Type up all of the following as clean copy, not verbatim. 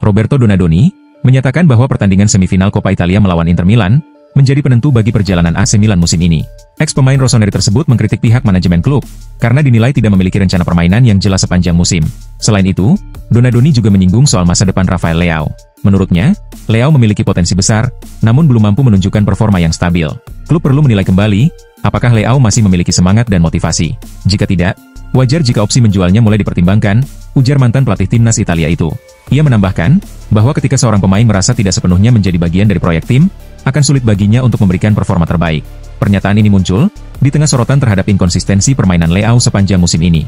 Roberto Donadoni, menyatakan bahwa pertandingan semifinal Coppa Italia melawan Inter Milan menjadi penentu bagi perjalanan AC Milan musim ini. Ex-pemain Rossoneri tersebut mengkritik pihak manajemen klub karena dinilai tidak memiliki rencana permainan yang jelas sepanjang musim. Selain itu, Donadoni juga menyinggung soal masa depan Rafael Leao. Menurutnya, Leao memiliki potensi besar, namun belum mampu menunjukkan performa yang stabil. Klub perlu menilai kembali, apakah Leao masih memiliki semangat dan motivasi. Jika tidak, wajar jika opsi menjualnya mulai dipertimbangkan, ujar mantan pelatih timnas Italia itu. Ia menambahkan, bahwa ketika seorang pemain merasa tidak sepenuhnya menjadi bagian dari proyek tim, akan sulit baginya untuk memberikan performa terbaik. Pernyataan ini muncul di tengah sorotan terhadap inkonsistensi permainan Leao sepanjang musim ini.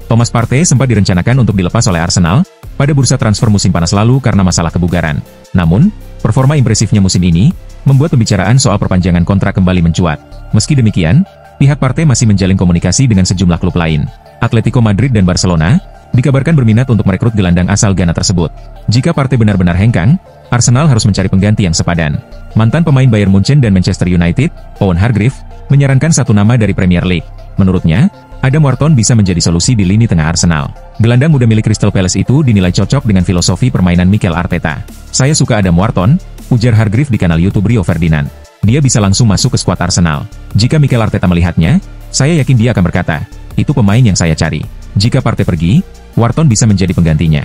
Thomas Partey sempat direncanakan untuk dilepas oleh Arsenal pada bursa transfer musim panas lalu karena masalah kebugaran. Namun, performa impresifnya musim ini membuat pembicaraan soal perpanjangan kontrak kembali mencuat. Meski demikian, pihak Partey masih menjalin komunikasi dengan sejumlah klub lain. Atletico Madrid dan Barcelona dikabarkan berminat untuk merekrut gelandang asal Ghana tersebut. Jika Partey benar-benar hengkang, Arsenal harus mencari pengganti yang sepadan. Mantan pemain Bayern Munchen dan Manchester United, Owen Hargreaves, menyarankan satu nama dari Premier League. Menurutnya, Adam Wharton bisa menjadi solusi di lini tengah Arsenal. Gelandang muda milik Crystal Palace itu dinilai cocok dengan filosofi permainan Mikel Arteta. "Saya suka Adam Wharton," ujar Hargreaves di kanal YouTube Rio Ferdinand. "Dia bisa langsung masuk ke skuad Arsenal. Jika Mikel Arteta melihatnya, saya yakin dia akan berkata, itu pemain yang saya cari. Jika Partey pergi, Wharton bisa menjadi penggantinya."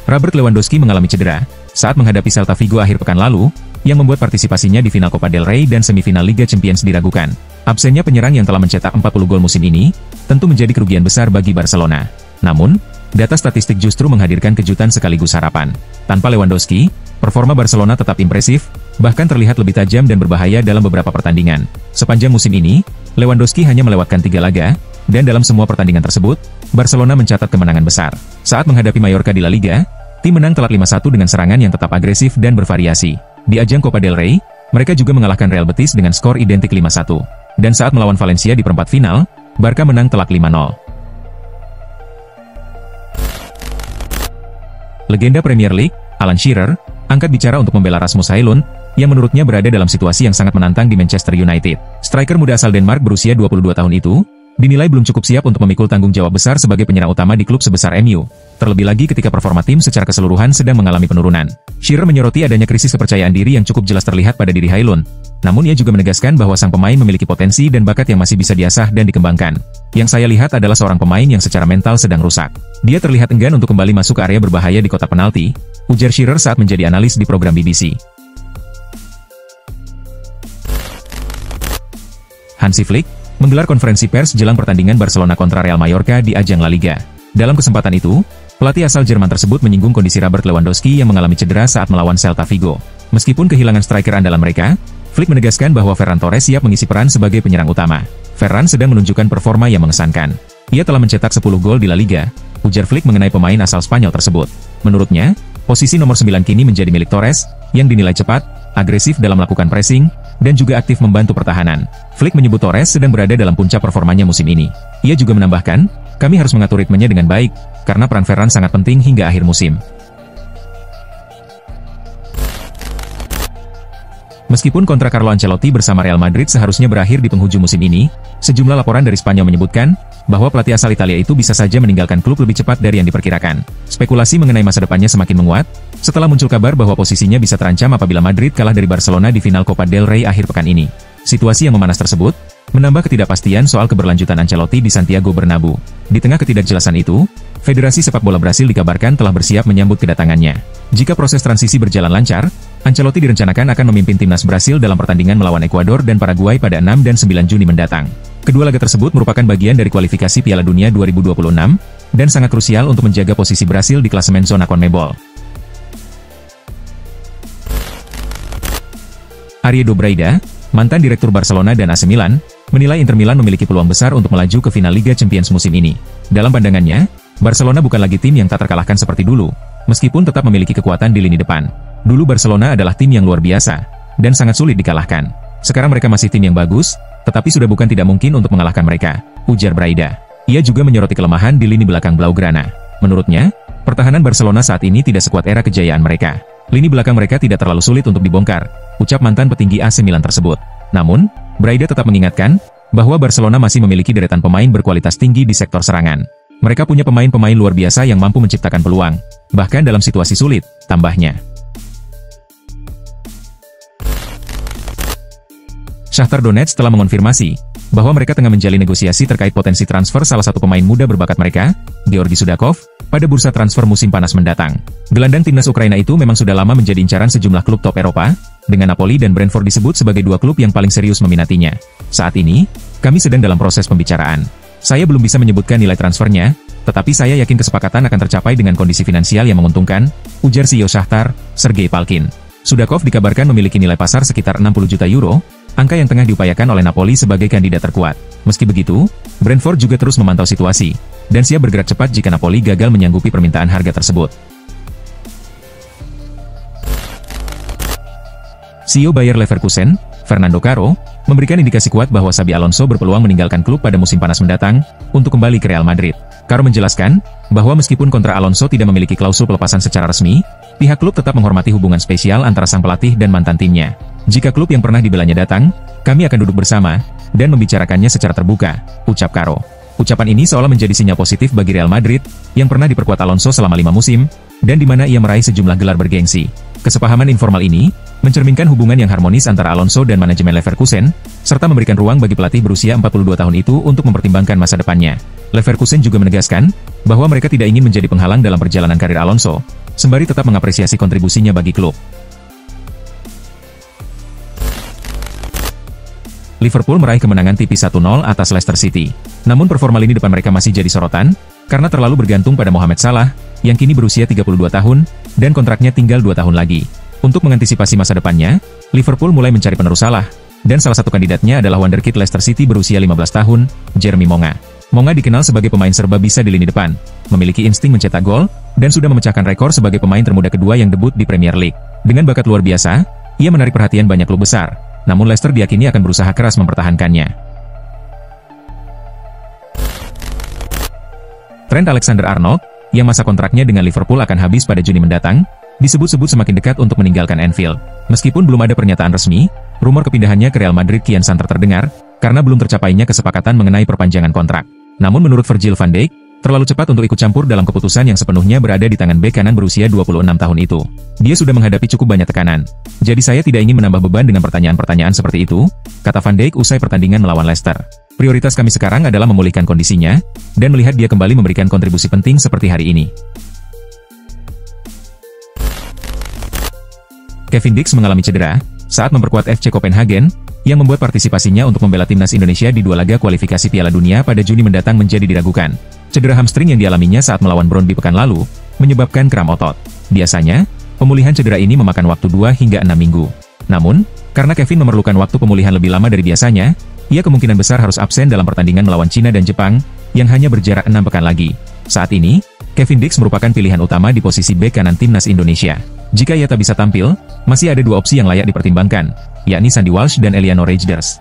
Robert Lewandowski mengalami cedera saat menghadapi Celta Vigo akhir pekan lalu, yang membuat partisipasinya di final Copa del Rey dan semifinal Liga Champions diragukan. Absennya penyerang yang telah mencetak 40 gol musim ini, tentu menjadi kerugian besar bagi Barcelona. Namun, data statistik justru menghadirkan kejutan sekaligus harapan. Tanpa Lewandowski, performa Barcelona tetap impresif, bahkan terlihat lebih tajam dan berbahaya dalam beberapa pertandingan. Sepanjang musim ini, Lewandowski hanya melewatkan 3 laga, dan dalam semua pertandingan tersebut, Barcelona mencatat kemenangan besar. Saat menghadapi Mallorca di La Liga, tim menang telak 5-1 dengan serangan yang tetap agresif dan bervariasi. Di ajang Copa del Rey, mereka juga mengalahkan Real Betis dengan skor identik 5-1. Dan saat melawan Valencia di perempat final, Barca menang telak 5-0. Legenda Premier League, Alan Shearer, angkat bicara untuk membela Rasmus Højlund, yang menurutnya berada dalam situasi yang sangat menantang di Manchester United. Striker muda asal Denmark berusia 22 tahun itu, dinilai belum cukup siap untuk memikul tanggung jawab besar sebagai penyerang utama di klub sebesar MU. Terlebih lagi ketika performa tim secara keseluruhan sedang mengalami penurunan. Shearer menyoroti adanya krisis kepercayaan diri yang cukup jelas terlihat pada diri Højlund. Namun ia juga menegaskan bahwa sang pemain memiliki potensi dan bakat yang masih bisa diasah dan dikembangkan. Yang saya lihat adalah seorang pemain yang secara mental sedang rusak. Dia terlihat enggan untuk kembali masuk ke area berbahaya di kotak penalti, ujar Shearer saat menjadi analis di program BBC. Hansi Flick menggelar konferensi pers jelang pertandingan Barcelona kontra Real Mallorca di ajang La Liga. Dalam kesempatan itu, pelatih asal Jerman tersebut menyinggung kondisi Robert Lewandowski yang mengalami cedera saat melawan Celta Vigo. Meskipun kehilangan striker andalan mereka, Flick menegaskan bahwa Ferran Torres siap mengisi peran sebagai penyerang utama. Ferran sedang menunjukkan performa yang mengesankan. Ia telah mencetak 10 gol di La Liga, ujar Flick mengenai pemain asal Spanyol tersebut. Menurutnya, posisi nomor 9 kini menjadi milik Torres, yang dinilai cepat, agresif dalam melakukan pressing, dan juga aktif membantu pertahanan. Flick menyebut Torres sedang berada dalam puncak performanya musim ini. Ia juga menambahkan, kami harus mengatur ritmenya dengan baik, karena peran Ferran sangat penting hingga akhir musim. Meskipun kontrak Carlo Ancelotti bersama Real Madrid seharusnya berakhir di penghujung musim ini, sejumlah laporan dari Spanyol menyebutkan bahwa pelatih asal Italia itu bisa saja meninggalkan klub lebih cepat dari yang diperkirakan. Spekulasi mengenai masa depannya semakin menguat, setelah muncul kabar bahwa posisinya bisa terancam apabila Madrid kalah dari Barcelona di final Copa del Rey akhir pekan ini. Situasi yang memanas tersebut menambah ketidakpastian soal keberlanjutan Ancelotti di Santiago Bernabeu. Di tengah ketidakjelasan itu, Federasi Sepak Bola Brasil dikabarkan telah bersiap menyambut kedatangannya. Jika proses transisi berjalan lancar, Ancelotti direncanakan akan memimpin timnas Brasil dalam pertandingan melawan Ekuador dan Paraguay pada 6 dan 9 Juni mendatang. Kedua laga tersebut merupakan bagian dari kualifikasi Piala Dunia 2026, dan sangat krusial untuk menjaga posisi Brasil di klasemen zona CONMEBOL. Ariedo Braida, mantan direktur Barcelona dan AC Milan, menilai Inter Milan memiliki peluang besar untuk melaju ke final Liga Champions musim ini. Dalam pandangannya, Barcelona bukan lagi tim yang tak terkalahkan seperti dulu, meskipun tetap memiliki kekuatan di lini depan. Dulu Barcelona adalah tim yang luar biasa, dan sangat sulit dikalahkan. Sekarang mereka masih tim yang bagus, tetapi sudah bukan tidak mungkin untuk mengalahkan mereka, ujar Braida. Ia juga menyoroti kelemahan di lini belakang Blaugrana. Menurutnya, pertahanan Barcelona saat ini tidak sekuat era kejayaan mereka. Lini belakang mereka tidak terlalu sulit untuk dibongkar, ucap mantan petinggi AC Milan tersebut. Namun, Braida tetap mengingatkan bahwa Barcelona masih memiliki deretan pemain berkualitas tinggi di sektor serangan. Mereka punya pemain-pemain luar biasa yang mampu menciptakan peluang, bahkan dalam situasi sulit, tambahnya. Shakhtar Donetsk telah mengonfirmasi bahwa mereka tengah menjalin negosiasi terkait potensi transfer salah satu pemain muda berbakat mereka, Georgi Sudakov, pada bursa transfer musim panas mendatang. Gelandang timnas Ukraina itu memang sudah lama menjadi incaran sejumlah klub top Eropa, dengan Napoli dan Brentford disebut sebagai dua klub yang paling serius meminatinya. Saat ini, kami sedang dalam proses pembicaraan. Saya belum bisa menyebutkan nilai transfernya, tetapi saya yakin kesepakatan akan tercapai dengan kondisi finansial yang menguntungkan, ujar CEO Shakhtar, Sergei Palkin. Sudakov dikabarkan memiliki nilai pasar sekitar 60 juta euro, angka yang tengah diupayakan oleh Napoli sebagai kandidat terkuat. Meski begitu, Brentford juga terus memantau situasi, dan siap bergerak cepat jika Napoli gagal menyanggupi permintaan harga tersebut. CEO Bayer Leverkusen, Fernando Caro, memberikan indikasi kuat bahwa Xabi Alonso berpeluang meninggalkan klub pada musim panas mendatang, untuk kembali ke Real Madrid. Caro menjelaskan, bahwa meskipun kontrak Alonso tidak memiliki klausul pelepasan secara resmi, pihak klub tetap menghormati hubungan spesial antara sang pelatih dan mantan timnya. Jika klub yang pernah dibelanya datang, kami akan duduk bersama, dan membicarakannya secara terbuka, ucap Caro. Ucapan ini seolah menjadi sinyal positif bagi Real Madrid, yang pernah diperkuat Alonso selama 5 musim, dan di mana ia meraih sejumlah gelar bergengsi. Kesepahaman informal ini, mencerminkan hubungan yang harmonis antara Alonso dan manajemen Leverkusen, serta memberikan ruang bagi pelatih berusia 42 tahun itu untuk mempertimbangkan masa depannya. Leverkusen juga menegaskan, bahwa mereka tidak ingin menjadi penghalang dalam perjalanan karir Alonso, sembari tetap mengapresiasi kontribusinya bagi klub. Liverpool meraih kemenangan tipis 1-0 atas Leicester City. Namun performa lini depan mereka masih jadi sorotan, karena terlalu bergantung pada Mohamed Salah, yang kini berusia 32 tahun, dan kontraknya tinggal 2 tahun lagi. Untuk mengantisipasi masa depannya, Liverpool mulai mencari penerus Salah, dan salah satu kandidatnya adalah wonderkid Leicester City berusia 15 tahun, Jeremy Monga. Monga dikenal sebagai pemain serba bisa di lini depan, memiliki insting mencetak gol, dan sudah memecahkan rekor sebagai pemain termuda kedua yang debut di Premier League. Dengan bakat luar biasa, ia menarik perhatian banyak klub besar, namun Leicester diyakini akan berusaha keras mempertahankannya. Trent Alexander-Arnold, yang masa kontraknya dengan Liverpool akan habis pada Juni mendatang, disebut-sebut semakin dekat untuk meninggalkan Anfield. Meskipun belum ada pernyataan resmi, rumor kepindahannya ke Real Madrid kian santer terdengar, karena belum tercapainya kesepakatan mengenai perpanjangan kontrak. Namun menurut Virgil van Dijk, terlalu cepat untuk ikut campur dalam keputusan yang sepenuhnya berada di tangan bek kanan berusia 26 tahun itu. Dia sudah menghadapi cukup banyak tekanan. Jadi saya tidak ingin menambah beban dengan pertanyaan-pertanyaan seperti itu, kata Van Dijk usai pertandingan melawan Leicester. Prioritas kami sekarang adalah memulihkan kondisinya, dan melihat dia kembali memberikan kontribusi penting seperti hari ini. Kevin Dix mengalami cedera saat memperkuat FC Copenhagen, yang membuat partisipasinya untuk membela timnas Indonesia di 2 laga kualifikasi Piala Dunia pada Juni mendatang menjadi diragukan. Cedera hamstring yang dialaminya saat melawan Brøndby pekan lalu, menyebabkan kram otot. Biasanya, pemulihan cedera ini memakan waktu 2 hingga 6 minggu. Namun, karena Kevin memerlukan waktu pemulihan lebih lama dari biasanya, ia kemungkinan besar harus absen dalam pertandingan melawan Cina dan Jepang, yang hanya berjarak 6 pekan lagi. Saat ini, Kevin Dix merupakan pilihan utama di posisi bek kanan timnas Indonesia. Jika ia tak bisa tampil, masih ada 2 opsi yang layak dipertimbangkan, yakni Sandy Walsh dan Eliano Reijnders.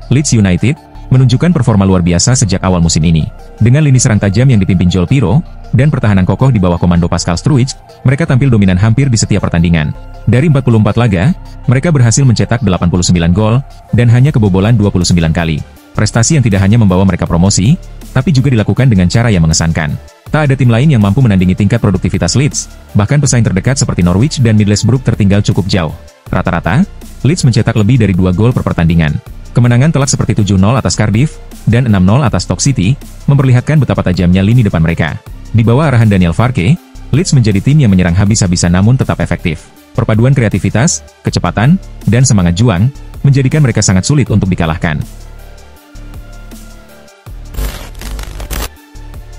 Leeds United menunjukkan performa luar biasa sejak awal musim ini. Dengan lini serang tajam yang dipimpin Joel Pirou, dan pertahanan kokoh di bawah komando Pascal Struijk, mereka tampil dominan hampir di setiap pertandingan. Dari 44 laga, mereka berhasil mencetak 89 gol, dan hanya kebobolan 29 kali. Prestasi yang tidak hanya membawa mereka promosi, tapi juga dilakukan dengan cara yang mengesankan. Tak ada tim lain yang mampu menandingi tingkat produktivitas Leeds, bahkan pesaing terdekat seperti Norwich dan Middlesbrough tertinggal cukup jauh. Rata-rata, Leeds mencetak lebih dari 2 gol per pertandingan. Kemenangan telak seperti 7-0 atas Cardiff, dan 6-0 atas Stoke City, memperlihatkan betapa tajamnya lini depan mereka. Di bawah arahan Daniel Farke, Leeds menjadi tim yang menyerang habis-habisan namun tetap efektif. Perpaduan kreativitas, kecepatan, dan semangat juang, menjadikan mereka sangat sulit untuk dikalahkan.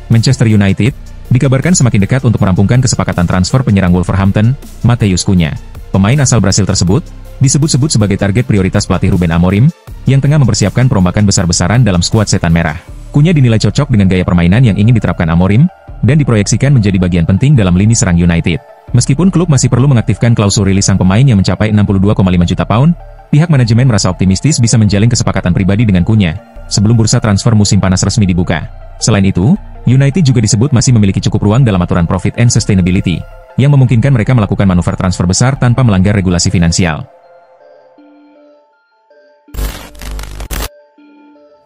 Manchester United dikabarkan semakin dekat untuk merampungkan kesepakatan transfer penyerang Wolverhampton, Matheus Cunha. Pemain asal Brasil tersebut disebut-sebut sebagai target prioritas pelatih Ruben Amorim, yang tengah mempersiapkan perombakan besar-besaran dalam skuad Setan Merah. Cunha dinilai cocok dengan gaya permainan yang ingin diterapkan Amorim, dan diproyeksikan menjadi bagian penting dalam lini serang United. Meskipun klub masih perlu mengaktifkan klausul rilis sang pemain yang mencapai 62,5 juta pound, pihak manajemen merasa optimistis bisa menjalin kesepakatan pribadi dengan Cunha, sebelum bursa transfer musim panas resmi dibuka. Selain itu, United juga disebut masih memiliki cukup ruang dalam aturan Profit and Sustainability, yang memungkinkan mereka melakukan manuver transfer besar tanpa melanggar regulasi finansial.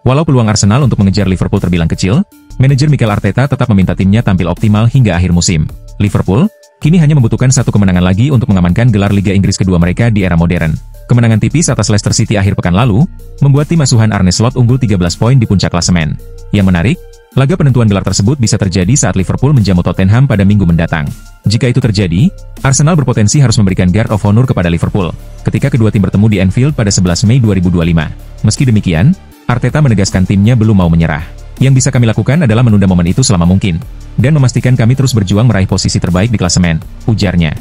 Walau peluang Arsenal untuk mengejar Liverpool terbilang kecil, manajer Mikel Arteta tetap meminta timnya tampil optimal hingga akhir musim. Liverpool kini hanya membutuhkan satu kemenangan lagi untuk mengamankan gelar Liga Inggris kedua mereka di era modern. Kemenangan tipis atas Leicester City akhir pekan lalu membuat tim asuhan Arne Slot unggul 13 poin di puncak klasemen. Yang menarik, laga penentuan gelar tersebut bisa terjadi saat Liverpool menjamu Tottenham pada minggu mendatang. Jika itu terjadi, Arsenal berpotensi harus memberikan guard of honor kepada Liverpool ketika kedua tim bertemu di Anfield pada 11 Mei 2025. Meski demikian, Arteta menegaskan timnya belum mau menyerah. Yang bisa kami lakukan adalah menunda momen itu selama mungkin, dan memastikan kami terus berjuang meraih posisi terbaik di klasemen, ujarnya.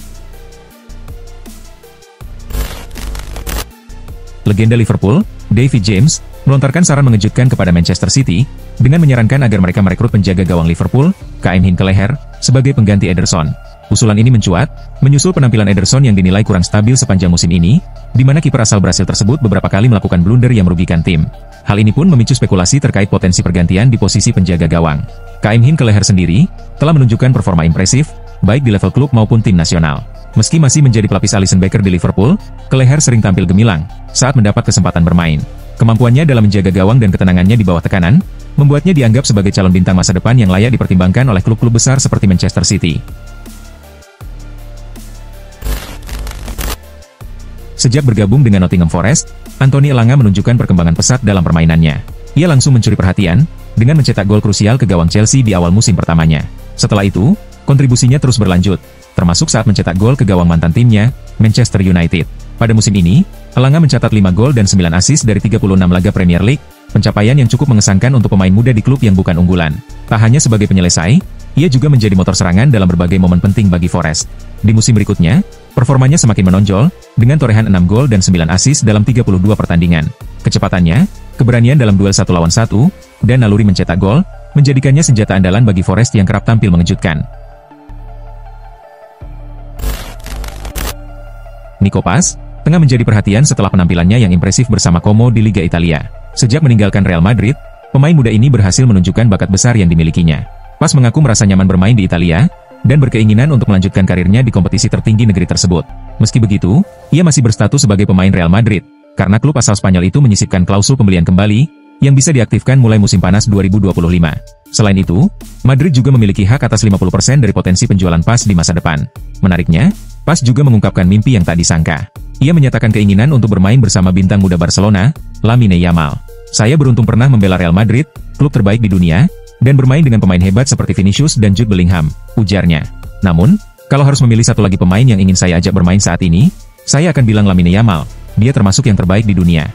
Legenda Liverpool, David James, melontarkan saran mengejutkan kepada Manchester City, dengan menyarankan agar mereka merekrut penjaga gawang Liverpool, Kaim Hinkeleher, sebagai pengganti Ederson. Usulan ini mencuat, menyusul penampilan Ederson yang dinilai kurang stabil sepanjang musim ini, di mana kiper asal Brasil tersebut beberapa kali melakukan blunder yang merugikan tim. Hal ini pun memicu spekulasi terkait potensi pergantian di posisi penjaga gawang. Kaim Hinkeleher sendiri telah menunjukkan performa impresif, baik di level klub maupun tim nasional. Meski masih menjadi pelapis Alisson Becker di Liverpool, Keleher sering tampil gemilang saat mendapat kesempatan bermain. Kemampuannya dalam menjaga gawang dan ketenangannya di bawah tekanan, membuatnya dianggap sebagai calon bintang masa depan yang layak dipertimbangkan oleh klub-klub besar seperti Manchester City. Sejak bergabung dengan Nottingham Forest, Anthony Elanga menunjukkan perkembangan pesat dalam permainannya. Ia langsung mencuri perhatian, dengan mencetak gol krusial ke gawang Chelsea di awal musim pertamanya. Setelah itu, kontribusinya terus berlanjut, termasuk saat mencetak gol ke gawang mantan timnya, Manchester United. Pada musim ini, Elanga mencatat 5 gol dan 9 assist dari 36 laga Premier League, pencapaian yang cukup mengesankan untuk pemain muda di klub yang bukan unggulan. Tak hanya sebagai penyelesai, ia juga menjadi motor serangan dalam berbagai momen penting bagi Forest. Di musim berikutnya, performanya semakin menonjol, dengan torehan 6 gol dan 9 assist dalam 32 pertandingan. Kecepatannya, keberanian dalam duel 1 lawan 1, dan naluri mencetak gol, menjadikannya senjata andalan bagi Forest yang kerap tampil mengejutkan. Nico Paz tengah menjadi perhatian setelah penampilannya yang impresif bersama Como di Liga Italia. Sejak meninggalkan Real Madrid, pemain muda ini berhasil menunjukkan bakat besar yang dimilikinya. Paz mengaku merasa nyaman bermain di Italia, dan berkeinginan untuk melanjutkan karirnya di kompetisi tertinggi negeri tersebut. Meski begitu, ia masih berstatus sebagai pemain Real Madrid, karena klub asal Spanyol itu menyisipkan klausul pembelian kembali, yang bisa diaktifkan mulai musim panas 2025. Selain itu, Madrid juga memiliki hak atas 50% dari potensi penjualan Paz di masa depan. Menariknya, Paz juga mengungkapkan mimpi yang tak disangka. Ia menyatakan keinginan untuk bermain bersama bintang muda Barcelona, Lamine Yamal. Saya beruntung pernah membela Real Madrid, klub terbaik di dunia, dan bermain dengan pemain hebat seperti Vinicius dan Jude Bellingham, ujarnya. Namun, kalau harus memilih satu lagi pemain yang ingin saya ajak bermain saat ini, saya akan bilang Lamine Yamal. Dia termasuk yang terbaik di dunia.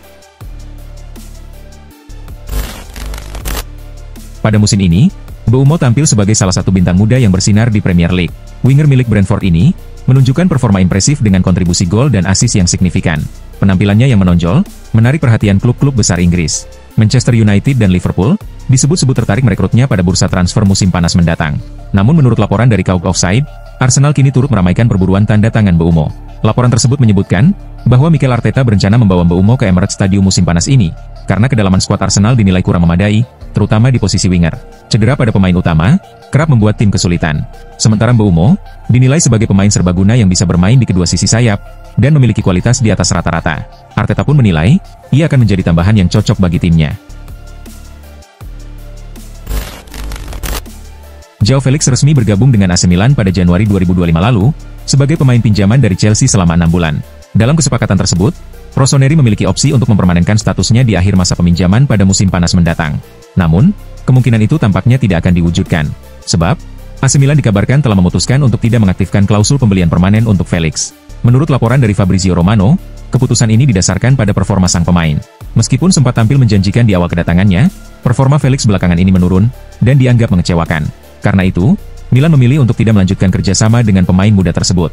Pada musim ini, Mbeumo tampil sebagai salah satu bintang muda yang bersinar di Premier League. Winger milik Brentford ini menunjukkan performa impresif dengan kontribusi gol dan assist yang signifikan. Penampilannya yang menonjol menarik perhatian klub-klub besar Inggris. Manchester United dan Liverpool disebut-sebut tertarik merekrutnya pada bursa transfer musim panas mendatang. Namun menurut laporan dari Kauk Offside, Arsenal kini turut meramaikan perburuan tanda tangan Mbeumo. Laporan tersebut menyebutkan bahwa Mikel Arteta berencana membawa Mbeumo ke Emirates Stadium musim panas ini, karena kedalaman skuad Arsenal dinilai kurang memadai, terutama di posisi winger. Cedera pada pemain utama kerap membuat tim kesulitan. Sementara Mbeumo dinilai sebagai pemain serbaguna yang bisa bermain di kedua sisi sayap dan memiliki kualitas di atas rata-rata. Arteta pun menilai ia akan menjadi tambahan yang cocok bagi timnya. Joao Felix resmi bergabung dengan AC Milan pada Januari 2025 lalu sebagai pemain pinjaman dari Chelsea selama 6 bulan. Dalam kesepakatan tersebut, Rossoneri memiliki opsi untuk mempermanenkan statusnya di akhir masa peminjaman pada musim panas mendatang. Namun, kemungkinan itu tampaknya tidak akan diwujudkan. Sebab, AC Milan dikabarkan telah memutuskan untuk tidak mengaktifkan klausul pembelian permanen untuk Felix. Menurut laporan dari Fabrizio Romano, keputusan ini didasarkan pada performa sang pemain. Meskipun sempat tampil menjanjikan di awal kedatangannya, performa Felix belakangan ini menurun, dan dianggap mengecewakan. Karena itu, Milan memilih untuk tidak melanjutkan kerjasama dengan pemain muda tersebut.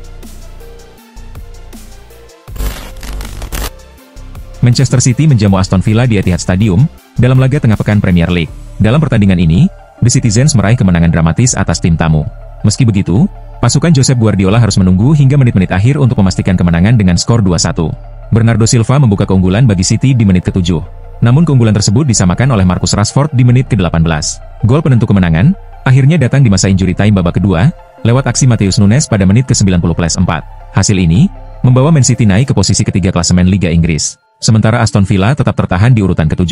Manchester City menjamu Aston Villa di Etihad Stadium dalam laga tengah pekan Premier League. Dalam pertandingan ini, The Citizens meraih kemenangan dramatis atas tim tamu. Meski begitu, pasukan Josep Guardiola harus menunggu hingga menit-menit akhir untuk memastikan kemenangan dengan skor 2-1. Bernardo Silva membuka keunggulan bagi City di menit ke-7. Namun keunggulan tersebut disamakan oleh Marcus Rashford di menit ke-18. Gol penentu kemenangan akhirnya datang di masa injury time babak kedua, lewat aksi Matheus Nunes pada menit ke-90+4. Hasil ini membawa Man City naik ke posisi ketiga klasemen Liga Inggris. Sementara Aston Villa tetap tertahan di urutan ke-7.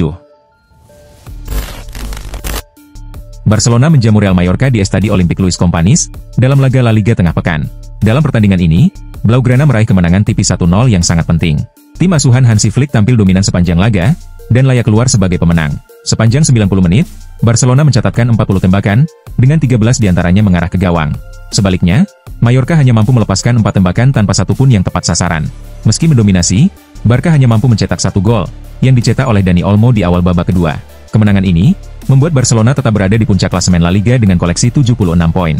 Barcelona menjamu Real Mallorca di Estadio Olímpic Luis Companys dalam laga La Liga tengah pekan. Dalam pertandingan ini, Blaugrana meraih kemenangan tipis 1-0 yang sangat penting. Tim asuhan Hansi Flick tampil dominan sepanjang laga dan layak keluar sebagai pemenang. Sepanjang 90 menit, Barcelona mencatatkan 40 tembakan, dengan 13 diantaranya mengarah ke gawang. Sebaliknya, Mallorca hanya mampu melepaskan 4 tembakan tanpa satupun yang tepat sasaran. Meski mendominasi, Barca hanya mampu mencetak 1 gol, yang dicetak oleh Dani Olmo di awal babak kedua. Kemenangan ini membuat Barcelona tetap berada di puncak klasemen La Liga dengan koleksi 76 poin.